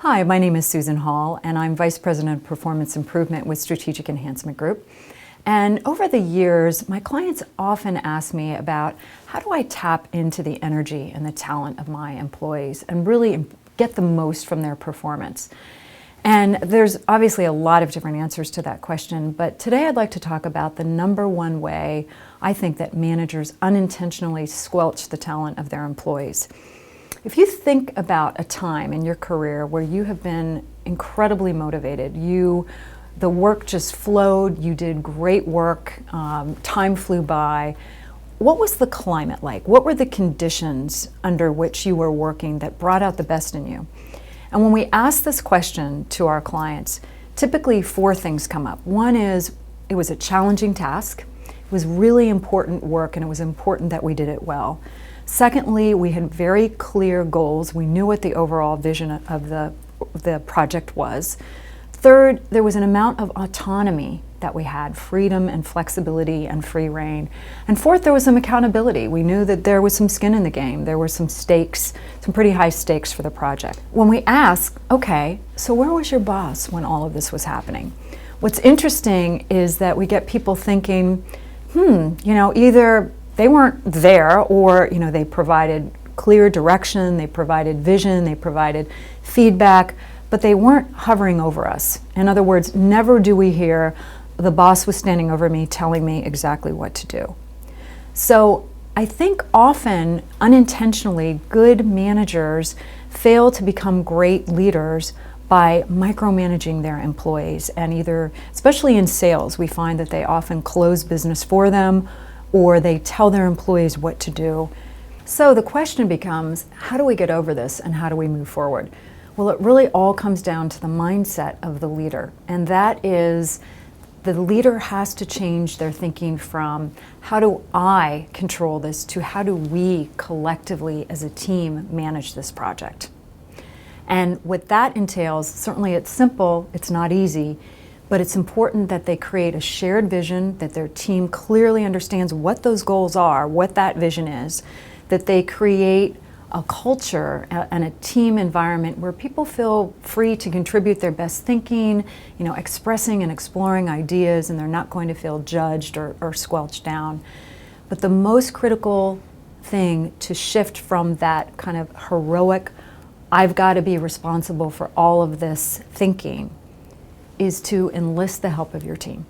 Hi, my name is Susan Hall, and I'm Vice President of Performance Improvement with Strategic Enhancement Group. And over the years, my clients often ask me about how do I tap into the energy and the talent of my employees and really get the most from their performance. And there's obviously a lot of different answers to that question, but today I'd like to talk about the number one way I think that managers unintentionally squelch the talent of their employees. If you think about a time in your career where you have been incredibly motivated, the work just flowed, you did great work, time flew by, what was the climate like? What were the conditions under which you were working that brought out the best in you? And when we ask this question to our clients, typically four things come up. One is it was a challenging task, it was really important work, and it was important that we did it well. Secondly, we had very clear goals. We knew what the overall vision of the project was. Third, there was an amount of autonomy that we had, freedom and flexibility and free reign. And fourth, there was some accountability. We knew that there was some skin in the game. There were some stakes, some pretty high stakes for the project. When we ask, okay, so where was your boss when all of this was happening? What's interesting is that we get people thinking, either they weren't there, or they provided clear direction, they provided vision, they provided feedback, but they weren't hovering over us. In other words, never do we hear the boss was standing over me telling me exactly what to do. So I think often, unintentionally, good managers fail to become great leaders by micromanaging their employees, and especially in sales, we find that they often close business for them, or they tell their employees what to do. So the question becomes, how do we get over this and how do we move forward? Well, it really all comes down to the mindset of the leader, and that is the leader has to change their thinking from how do I control this to how do we collectively as a team manage this project. And what that entails, certainly it's simple, it's not easy, but it's important that they create a shared vision, that their team clearly understands what those goals are, what that vision is, that they create a culture and a team environment where people feel free to contribute their best thinking, expressing and exploring ideas, and they're not going to feel judged or squelched down. But the most critical thing to shift from that kind of heroic, I've got to be responsible for all of this thinking, is to enlist the help of your team.